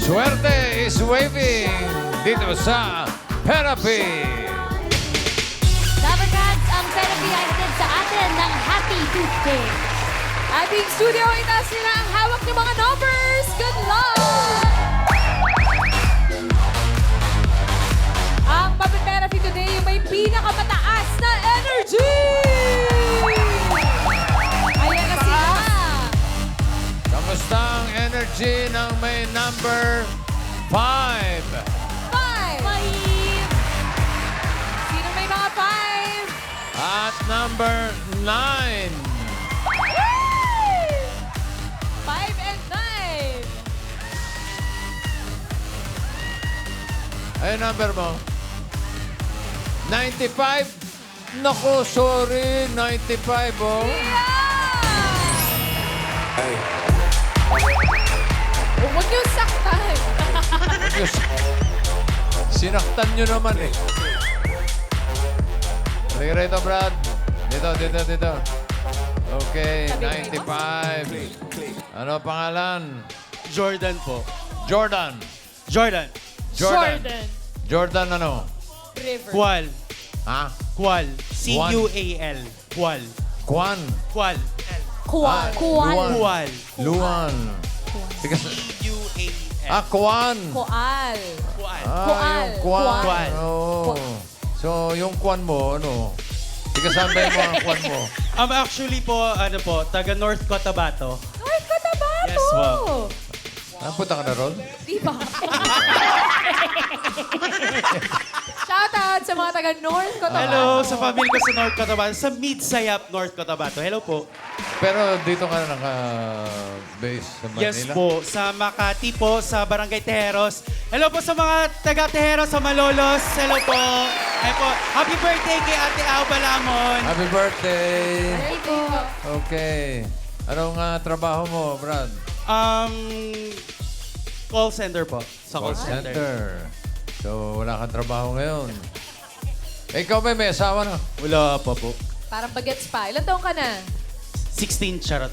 Suerte is waving dito sa Therapy. Dapat Cats, ang therapy ay hatid sa atin ng Happy Tuesday. Ating studio, itaas nila ang hawak ng mga numbers. Good luck! Ang Puppet Therapy today yung may pinakamataas na energy! Ayan na sila. Kamusta ang energy ng may number 5? Five. Sino may mga five? At number 9. 5 and 9. Ay, number mo? 95? Naku, sorry. 95, oh. Huwag niyo saktan. Diyos. Sinaktan nyo naman eh. Halika rito, Brad. Dito. Okay, 95. Ano pangalan? Jordan po. Jordan. Jordan. Jordan ano? River. Kwal. Ha? Kwal. C-U-A-L. Kwal. Kwan. Kwal. Ah, Luan. Kwal. Luan. Tigas. C-U-A-L. Kwan. Koal. Kwal. Yung Kwan. Kwan. Oh. So, yung Kwan mo, ano? Tigasan ba yung mga Kwan mo? Actually po, ano po, taga North Cotabato. North Cotabato. Yes, po. Napunta ka na ron? Di ba? Shoutout sa mga taga North Cotabato. Hello, sa family ko sa North Cotabato. Sa Midsayap, North Cotabato. Hello po. Pero dito ka naka-base sa Manila? Yes po. Sa Makati po, sa Barangay Tejeros. Hello po sa mga taga Tejeros, sa Malolos. Hello po. Hello po. Happy birthday kay Ate Au Balamon. Happy birthday! Very good. Okay. Anong trabaho mo, Brad? Call center po. Sa Call center. So, wala kang trabaho ngayon. Ikaw may asawa na. Wala pa po. Parang bagets pa. Ilan taong ka na? 16, charot.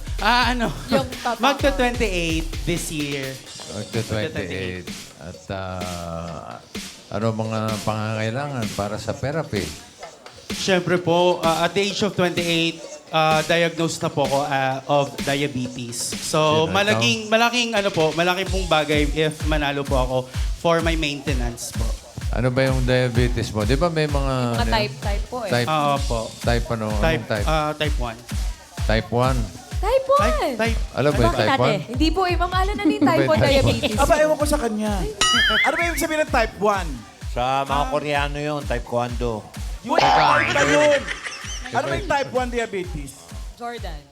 Yung totoo. Magta-28 this year. Magta-28. At ano mga pangangailangan para sa therapy? Siyempre po, at the age of 28, diagnosed na po ako of diabetes. So, Yun, malaking pong bagay if manalo po ako for my maintenance po. Ano ba yung diabetes mo? Di ba may mga... Mga type po eh. Type, Po. type ano? Type, Anong type? type 1. Type 1. Type 1. Type. Alam mo yung Bakit, type ate? 1? Hindi po, Ma'am Alan na din type 1 Type one. diabetes. Aba, ewan ko sa kanya. Ano ba yung sabihin ng type 1? Sa mga Koreano yun, taekwondo. Yung type na yun. Ano ba yung type 1 diabetes? Jordan.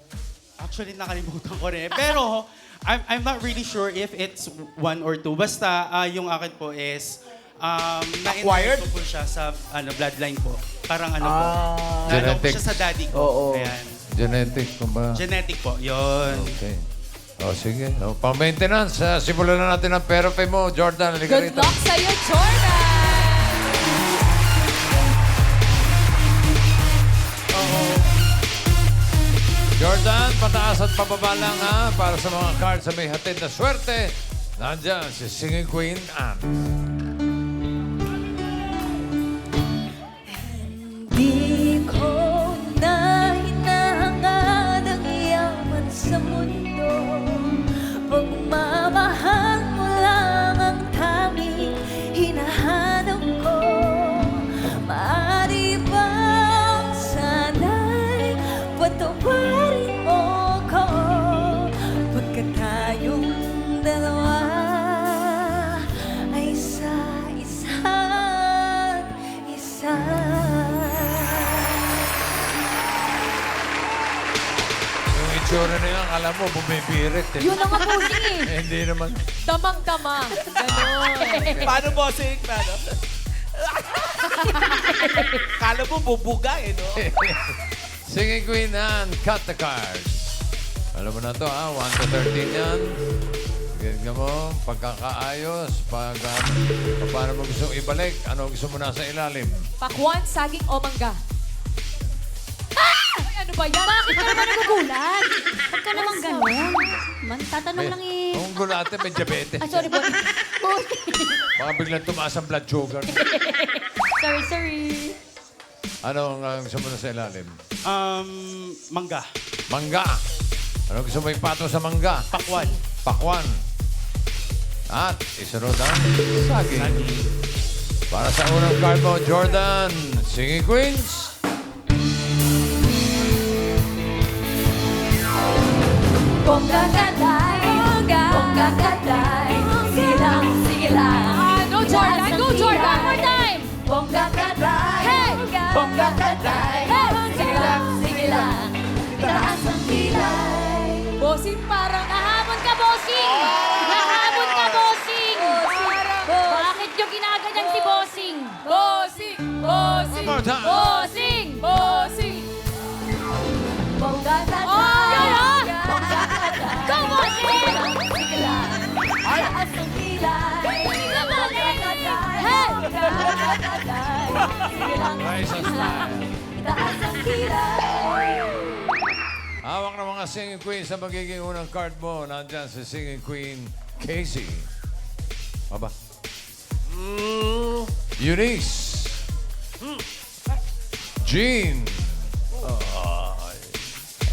Actually, nakalimutan ko rin. Pero, I'm not really sure if it's 1 or 2. Basta, yung akin po is, Acquired? na-inherit ko po siya sa bloodline po. Parang ano po. Genetic. Po siya sa daddy ko. Oo. Ayan. Genetic kung ba? Genetic po. Yun. Okay. O, sige. O, pang-maintenance. Simulan na natin ang therapy mo. Jordan, halika Good rito. luck sa'yo, Jordan! Jordan, pataas at pababa lang ha. Para sa mga cards sa may hatid na swerte. Nandyan si Singing Queen Anne. Di ko na hinahangad ang yaman sa mundo. Pagmamahal mo lang ang tanging hinahanap ko. Maaari bang sana'y patawarin mo ko? Pagkat tayong dalawa ay isa't isa. Yung itsura na yan, alam mo, bumibirit. Eh. Yun ang pusing eh. Eh, hindi naman. Damang-dama. Ganon. Paano bossing? Paano? Kala mo bubuga eh, no? Singing Queen Anne, cut the cards. Alam mo na to ha, 1 to 13 yan. Tignan mo, pagkakaayos, paano mo gusto ibalik, ano gusto mo nasa ilalim. Pakwan, saging o mangga. Ay, ano ba yan? Bakit ka naman nagugulat? Huwag ka naman ganun. Man, tatanong lang eh. Kung bulate, may diabetes. Ah, sorry, bossing. Bossing. Baka biglang tumaas ang blood sugar. Sorry. Ano ang gusto mo na sa ilalim? Mangga. Mangga. Ano gusto mo ipato sa mangga? Pakwan. Pakwan. At isunod ang saging. Para sa unang card mo, Jordan, Singing Queens. Bongga katay, bongga katay, sige lang, sige lang. Go, Jordan! Go, Jordan! One more time. Bongga katay, Hey! bongga katay, sige lang, sige lang. Itaas ang kilay. Bossing parang... Nahamon ka, bossing! Nahamon ka, bossing! Bakit yung ginaganyan si bossing? Bossing! Bossing! One more time. Bossing! Bossing! Bongga katay, Oh, yun, oh! bongga katay. Go, bossing! Sige lang, itaas ang kilay. Go, bossing! Hey! Bongga katay, sige lang, Rise and sige lang. Itaas ang kilay. Hawak ng mga Singing Queens sa magiging unang card mo. Nandyan si Singing Queen Casey. Aba. Eunice. Jean.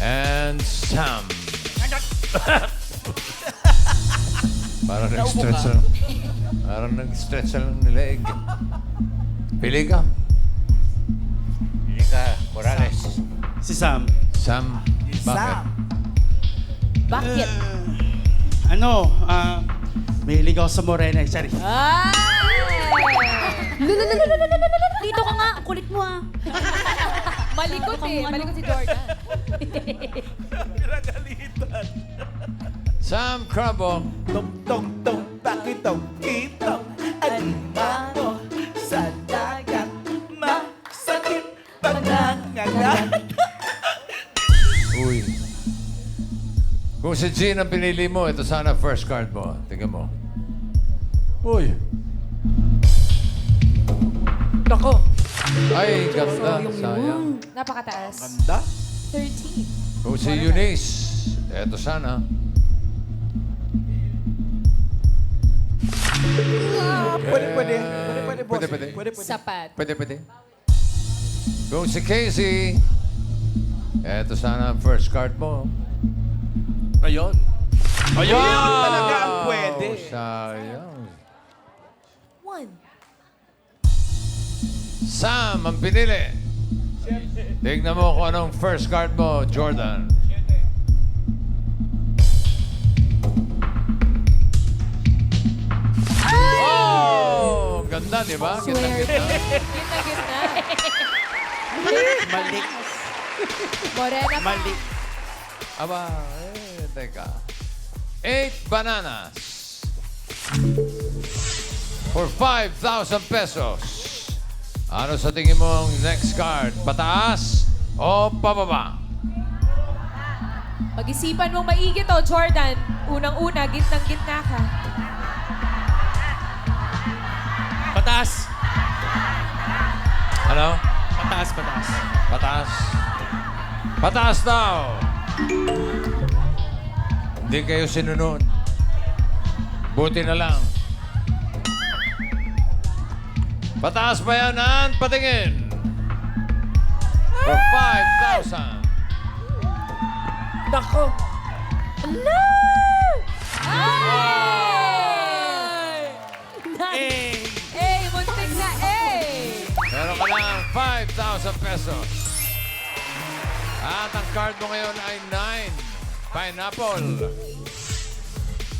And Sam. Parang nag-stretch lang. Parang nag-stretch lang ng leg. Pili ka. Hindi ka, Morales. Si Sam. Sam. Bakit? Bakit? Mahilig ako sa morena. Sorry. Dito ka nga. Kulit mo, ah. Malikot eh. Malikot si Jordan. Sam Crabo. Tong tong tong pakitong kitong alimango sa dagat masakit pag nangagat. Uy. Kung si Jean ang pinili mo, ito sana first card mo. Tingnan mo. Uy. Nako. Ay, ganda. Sayang. Napakataas. Ganda. 13. Kung si Eunice, ito sana. Pwede, pwede. Pwede, Pwede. Pwede. Sapat. Pwede. Kung si Casey, ito sana ang first card mo. Ayun. Ayun talaga ang pwede. Sayang. 1. Sam ang pinili. Tignan mo kung anong first card mo, Jordan. Oh! Ganda, di ba? Ganda. Gitna-gitna. Mali. Morena pa. Mali. Aba, teka. 8 bananas. For 5,000 pesos. Ano sa tingin mong next card? Pataas o pababa? Pag-isipan mong maigi to, Jordan. Unang-una, gitnang-gitna ka. Pataas. Ano? Pataas, pataas. Pataas. Pataas daw. Hindi kayo sinunod. Buti na lang. Pataas ba yan, Ann? Patingin. For 5,000. Nako. Eh. Muntik na Meron ka lang 5,000 pesos. At ang card mo ngayon ay 9. Pineapple.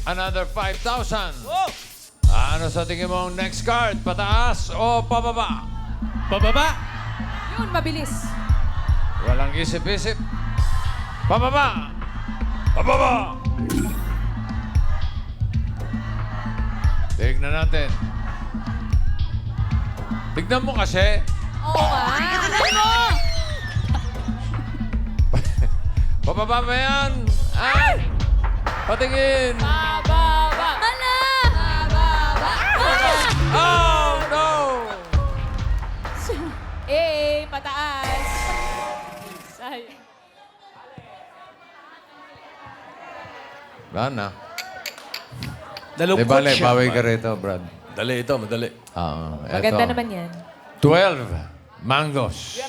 Another 5,000. Ano sa tingin mo ang next card? Pataas o pababa? Pababa. Yun, mabilis. Walang isip-isip. Pababa! Pababa! Tignan natin. Tignan mo kasi. Oo nga. Tignan mo. Pababa ba yan? Ay! Patingin! Bababa. Ala! Bababa. Oh, no! Pataas. Sayang. Wala na. Nalungkot Di bale, siya. bawi ka rito, Brad. Madali ito, madali. Maganda naman yan. 12 mangoes.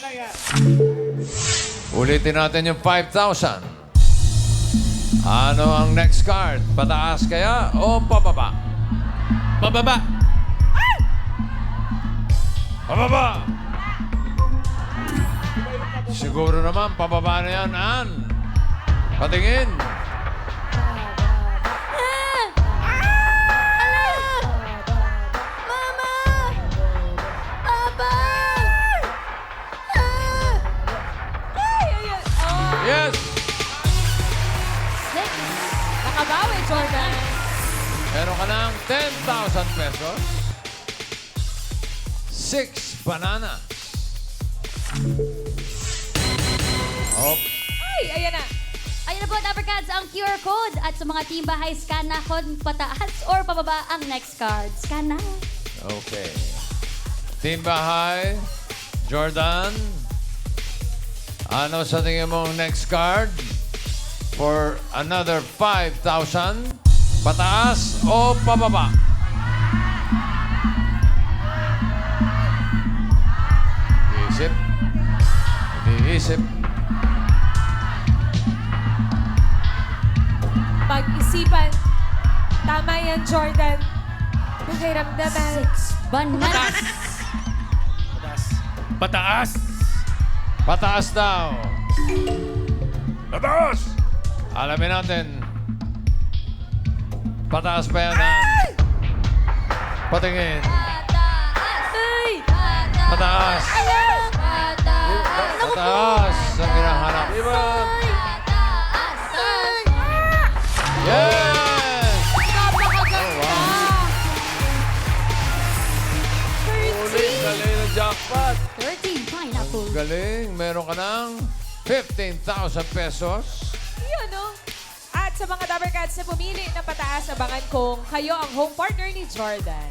Ulitin natin yung 5,000. Ano ang next card? Pataas kaya o pababa? Pababa. Pababa! Siguro naman, pababa na yan, Ann. Patingin. Mama! Papa! Yes! Nakabawi, Jordan. Meron ka ng 10,000 pesos. 6 bananas. Oh, Ay, ayan na. Ayun na po, Dapper Cats, ang QR code. At sa mga team bahay, scan na kung pataas or pababa ang next card. Scan na. okay. Team Bahay, Jordan. Ano sa tingin mong next card? For another 5,000. Pataas o pababa? Iisip. Iniisip. Pag-isipan. Tama yan, Jordan. Pakiramdaman. 6 bananas. Pataas. Pataas. Pataas daw. Pataas! Alamin natin. Pataas pa yan, Ann. Patingin. Ay! Pataas. Pataas ang hinahanap. Yes! Napakaganda! Ulit, galing ng jackpot. 13 pineapple. Galing. Meron ka ng 15,000 pesos. Yun, no? At sa mga Dapper Cats na pumili ng pataas, abangan kong kayo ang home partner ni Jordan.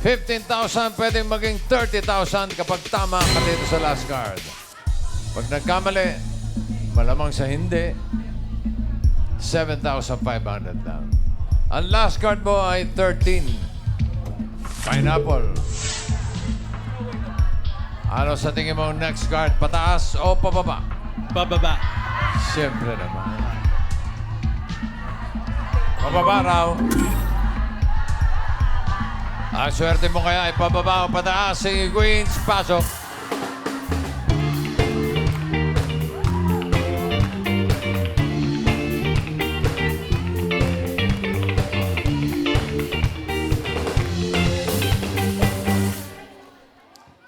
15,000 pwedeng maging 30,000 kapag tama ka dito sa last card. Pag nagkamali, malamang sa hindi, 7,500 lang. Ang last card mo ay 13. Pineapple. Ano sa tingin mo next card? Pataas o pababa? Pababa. Siyempre naman. Pababa raw. Ang swerte mo kaya ay pababa o pataas. Sige, Queens, pasok.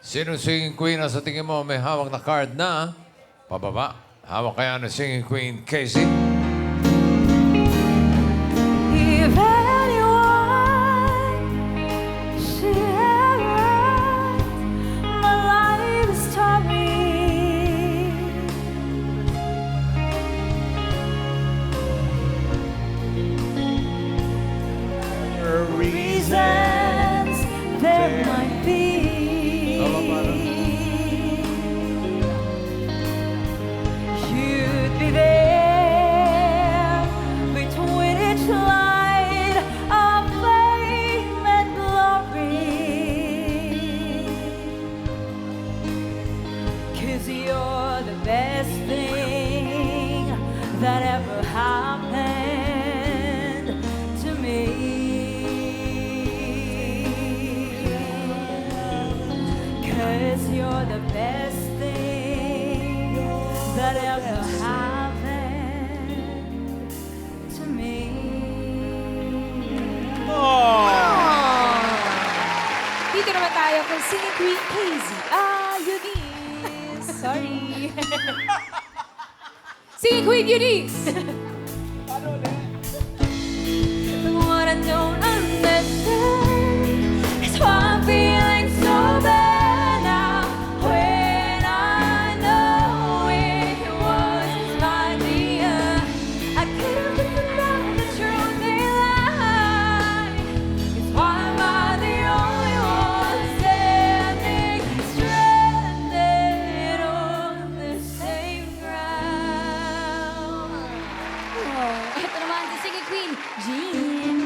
Sino singing queen na sa tingin mo may hawak na card na pababa? Hawak kaya ng singing queen, Casey? If anyone should ever ask, my life is taught me reasons there might be. You'd be there between each line of fame and glory. 'Cause you're the best thing that ever happened to me. 'Cause you're the best thing that ever happened to me. Dito naman tayo kay Singing Queen Casey. Eunice. Sorry. Singing Queen Eunice. What I don't understand is why I'm feeling so bad now when I know it was my idea. I could've just known the truth they lied. It's why am I the only one standing stranded on the same ground? Oh, ito naman si Singing Queen, Jean.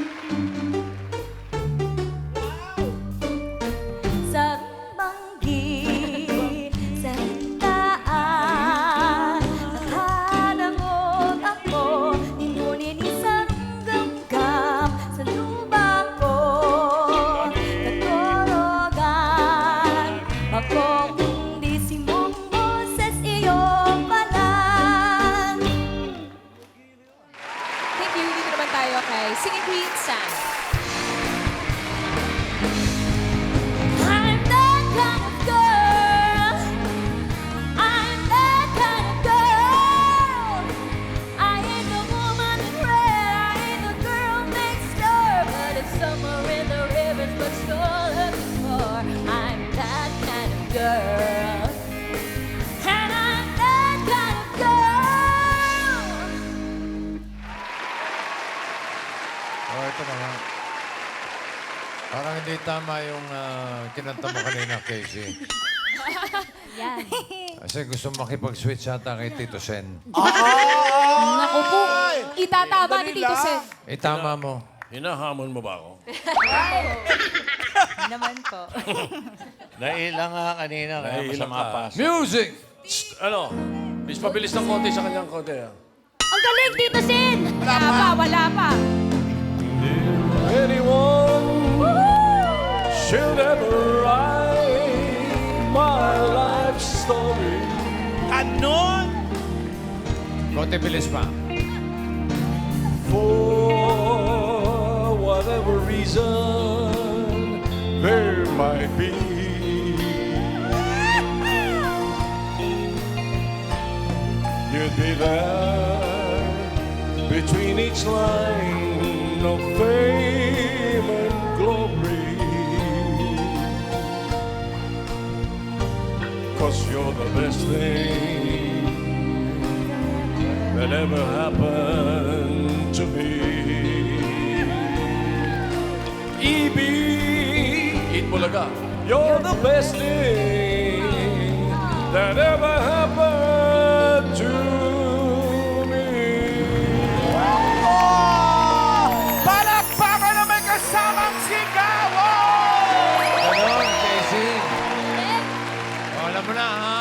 Parang hindi tama yung kinanta mo kanina, Casey. Yan. Kasi gusto makipag-switch ata kay Tito Sen. Naku po. Itatama ni Tito Sen. Tama mo. Hinahamon mo ba ako? Naman po. Nailang nga kanina, kaya Nailang masama ka. pa. Music! Ano? Please, pabilis ng konti sa kanyang konti. Ang galing, Tito Sen! Wala pa. Anyone should ever write my life story. Kanon! Konti bilis pa. For whatever reason there might be. You'd be there between each line of fame and glory. 'Cause you're the best thing that ever happened to me. Ibig Bulaga, you're the best thing that ever happened to me. Palakpakan na may kasamang sigaw! Ganon, Casey. O, alam mo na, ha?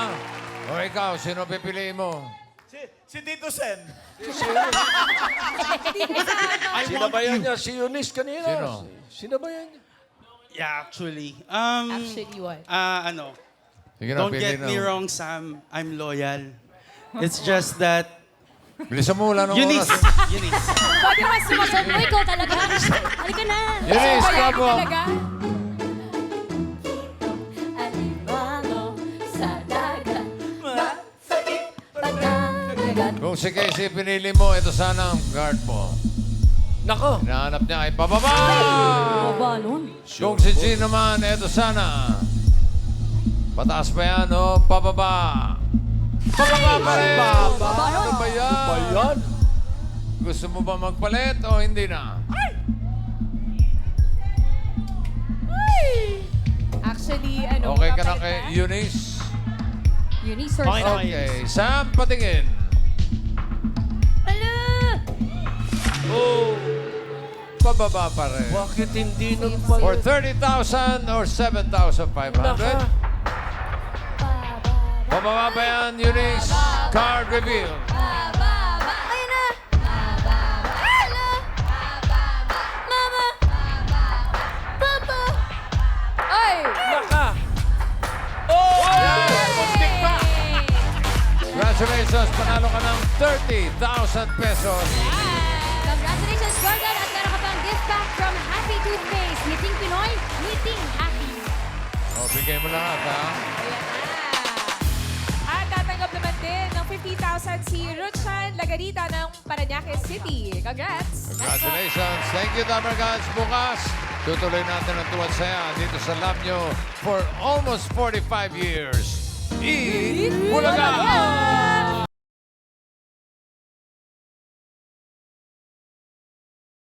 O, ikaw, sino pipiliin mo? Si Tito Sen. Sinabayan niya si Eunice kanina. Sino? Sinabayan niya. Yeah, actually. Actually, what? Ano, Sige na, don't pili get na. me wrong, Sam. I'm loyal. It's just that... Bilisan mo, wala nang Eunice! oras. Eunice. Pwede mas sumasagot mo, ikaw talaga. Halika na. Eunice, Kaya bravo. talaga. Alimango sa dagat. Masakit pagkadagat. Kung si Casey pinili mo, ito sana ang guard mo. Nako. Hinahanap niya ay pababa! Baba nun. Kung si G naman, ito sana. Pataas pa yan, o pababa. Pababa pa rin! Ano ba yan? Bayan. Gusto mo ba magpalit o hindi na? Actually, ano, Okay ka na papalit kay Eunice? Eunice or Okay na. Sam? Okay. Sam, patingin. Ala! Oh, Pababa pa rin. bakit hindi For nagpalit? 30,000 or 7,500? Pababa pa yan, Eunice. Card reveal. Ayun na! Ala! Mama! Papa! Ay! Naka. Oh! Muntik pa. Congratulations, panalo ka ng 30,000 pesos. Congratulations, Jordan! At meron ka pang gift pack from Happy Toothpaste. Meeting Pinoy, meeting happy. O, bigay mo lahat, ha? Ayan na. At tatanggap naman din ng 50,000 si Ruchan Lagarita ng Parañaque City. Congrats! Congratulations. Thank you, Dapper Gods. Bukas, tutuloy natin ang tuwad saya dito sa lab nyo for almost 45 years. Eat Bulaga!